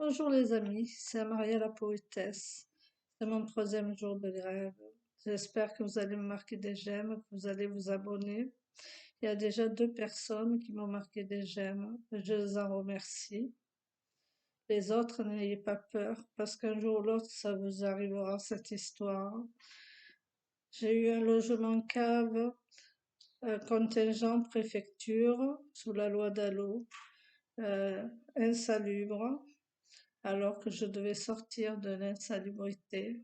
Bonjour les amis, c'est Maria la poétesse. C'est mon troisième jour de grève. J'espère que vous allez me marquer des j'aime, que vous allez vous abonner. Il y a déjà 2 personnes qui m'ont marqué des j'aime. Je les en remercie. Les autres, n'ayez pas peur, parce qu'un jour ou l'autre, ça vous arrivera, cette histoire. J'ai eu un logement cave, contingent préfecture, sous la loi Dallot, euh, insalubre, alors que je devais sortir de l'insalubrité.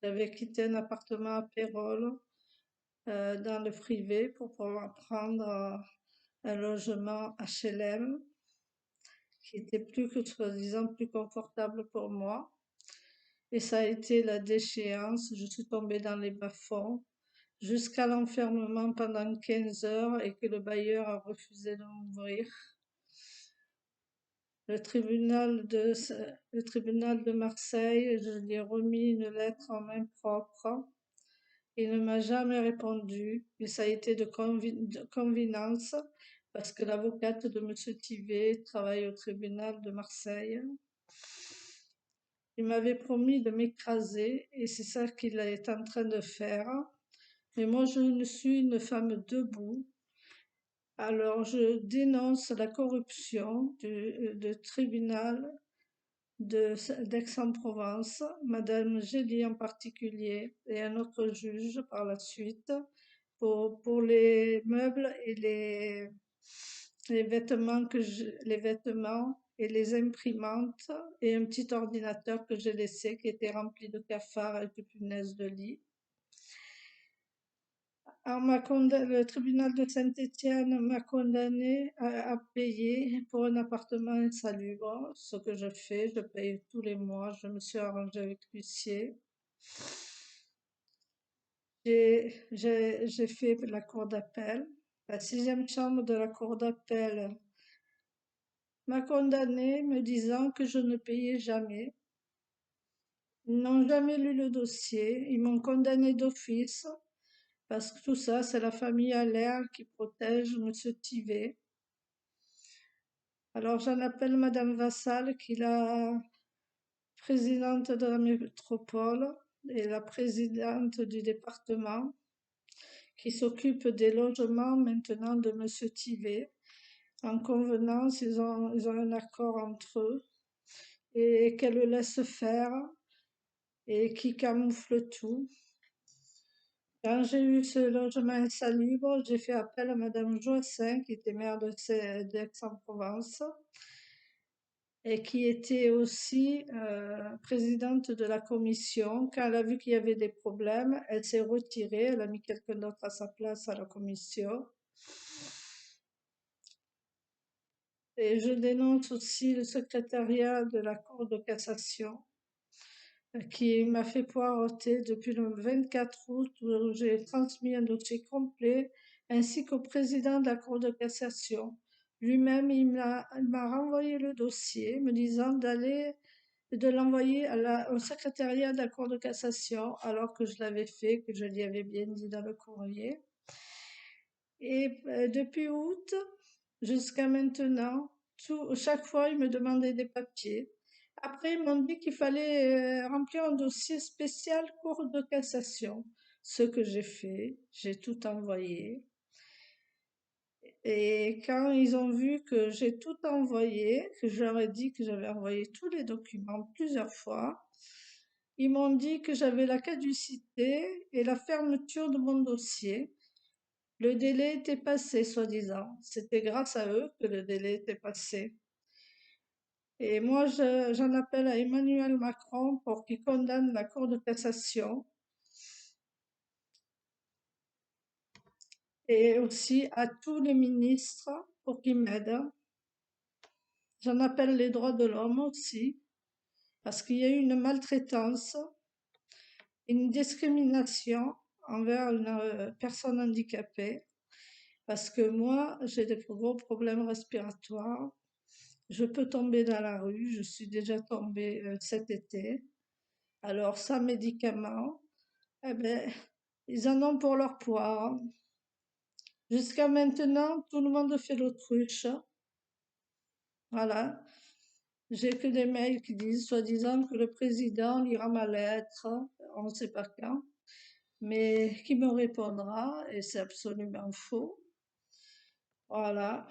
J'avais quitté un appartement à Pérols, dans le privé pour pouvoir prendre un logement HLM qui était plus que soi-disant plus confortable pour moi. Et ça a été la déchéance. Je suis tombée dans les bas-fonds jusqu'à l'enfermement pendant 15 heures et que le bailleur a refusé de m'ouvrir. Le tribunal de Marseille, je lui ai remis une lettre en main propre. Il ne m'a jamais répondu, mais ça a été de convenance parce que l'avocate de Monsieur Tivet travaille au tribunal de Marseille. Il m'avait promis de m'écraser et c'est ça qu'il est en train de faire. Mais moi, je ne suis une femme debout. Alors, je dénonce la corruption du tribunal d'Aix-en-Provence, Madame Gély en particulier, et un autre juge par la suite, pour les meubles et les vêtements les vêtements et les imprimantes et un petit ordinateur que j'ai laissé qui était rempli de cafards et de punaises de lit. Le tribunal de Saint-Étienne m'a condamné à payer pour un appartement insalubre, ce que je fais, je paye tous les mois, je me suis arrangée avec l'huissier. J'ai fait la cour d'appel. La 6e chambre de la cour d'appel m'a condamnée me disant que je ne payais jamais. Ils n'ont jamais lu le dossier, ils m'ont condamné d'office parce que tout ça, c'est la famille Allaire qui protège Monsieur Tivet. Alors j'en appelle Madame Vassal, qui est la présidente de la métropole et la présidente du département, qui s'occupe des logements maintenant de Monsieur Tivet. En convenance, ils ont un accord entre eux et qu'elle le laisse faire et qui camoufle tout. Quand j'ai eu ce logement insalubre, j'ai fait appel à Madame Joassin, qui était maire d'Aix-en-Provence et qui était aussi présidente de la commission. Quand elle a vu qu'il y avait des problèmes, elle s'est retirée, elle a mis quelqu'un d'autre à sa place à la commission. Et je dénonce aussi le secrétariat de la Cour de cassation qui m'a fait poireauter depuis le 24 août où j'ai transmis un dossier complet ainsi qu'au président de la Cour de cassation. Lui-même, il m'a renvoyé le dossier me disant de l'envoyer au secrétariat de la Cour de cassation alors que je l'avais fait, que je lui avais bien dit dans le courrier. Et depuis août jusqu'à maintenant, chaque fois, ils me demandaient des papiers. Après, ils m'ont dit qu'il fallait remplir un dossier spécial Cour de cassation. Ce que j'ai fait, j'ai tout envoyé. Et quand ils ont vu que j'ai tout envoyé, que je leur ai dit que j'avais envoyé tous les documents plusieurs fois, ils m'ont dit que j'avais la caducité et la fermeture de mon dossier. Le délai était passé, soi-disant. C'était grâce à eux que le délai était passé. Et moi, j'en appelle à Emmanuel Macron pour qu'il condamne la Cour de cassation et aussi à tous les ministres pour qu'ils m'aident. J'en appelle les droits de l'homme aussi, parce qu'il y a eu une maltraitance, une discrimination envers une personne handicapée, parce que moi, j'ai des gros problèmes respiratoires. Je peux tomber dans la rue, je suis déjà tombée cet été. Alors, sans médicaments, eh ben, ils en ont pour leur poire. Jusqu'à maintenant, tout le monde fait l'autruche. Voilà. J'ai que des mails qui disent, soi-disant, que le président lira ma lettre, on ne sait pas quand, mais qui me répondra, et c'est absolument faux. Voilà.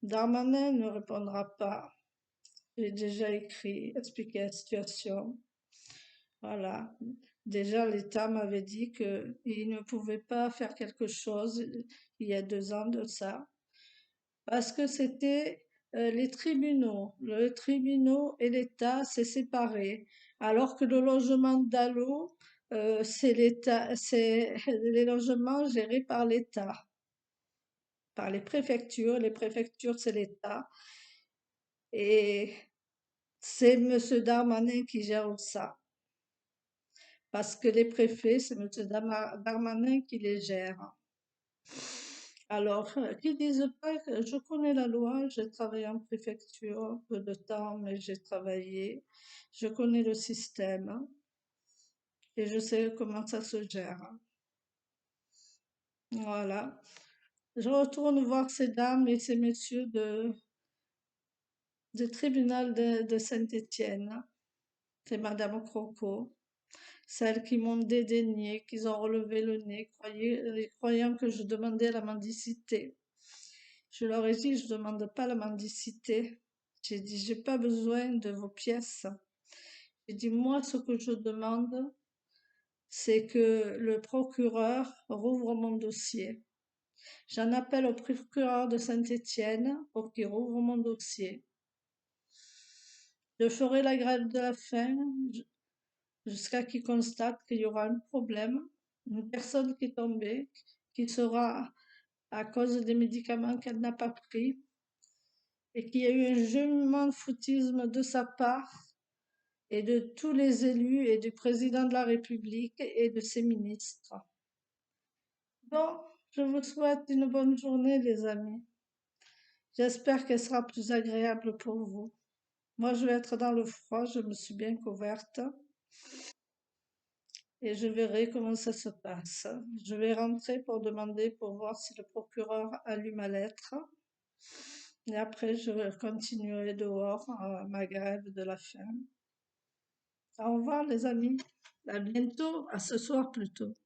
Darmanin ne répondra pas. J'ai déjà écrit, expliqué la situation. Voilà. Déjà, l'État m'avait dit qu'il ne pouvait pas faire quelque chose il y a 2 ans de ça, parce que c'était les tribunaux. Le tribunaux et l'État s'est séparé, alors que le logement d'Allo, c'est l'État, c'est les logements gérés par l'État, par les préfectures. Les préfectures, c'est l'État. Et c'est Monsieur Darmanin qui gère ça. Parce que les préfets, c'est Monsieur Darmanin qui les gère. Alors, qu'ils disent pas que je connais la loi, j'ai travaillé en préfecture, peu de temps, mais j'ai travaillé. Je connais le système, hein, et je sais comment ça se gère. Voilà. Je retourne voir ces dames et ces messieurs du tribunal de Saint-Étienne. C'est Madame Croco. Celles qui m'ont dédaigné, qui ont relevé le nez, croyant que je demandais la mendicité. Je leur ai dit, je ne demande pas la mendicité. J'ai dit, j'ai pas besoin de vos pièces. J'ai dit, moi, ce que je demande, c'est que le procureur rouvre mon dossier. J'en appelle au procureur de Saint-Étienne pour qu'il rouvre mon dossier. Je ferai la grève de la faim jusqu'à qu'il constate qu'il y aura un problème, une personne qui est tombée, qui sera à cause des médicaments qu'elle n'a pas pris, et qu'il y a eu un jugement de foutisme de sa part et de tous les élus et du président de la République et de ses ministres. Bon, je vous souhaite une bonne journée, les amis. J'espère qu'elle sera plus agréable pour vous. Moi, je vais être dans le froid, je me suis bien couverte et je verrai comment ça se passe. Je vais rentrer pour demander, pour voir si le procureur a lu ma lettre. Et après, je continuerai dehors ma grève de la faim. Au revoir, les amis. À bientôt, à ce soir plutôt.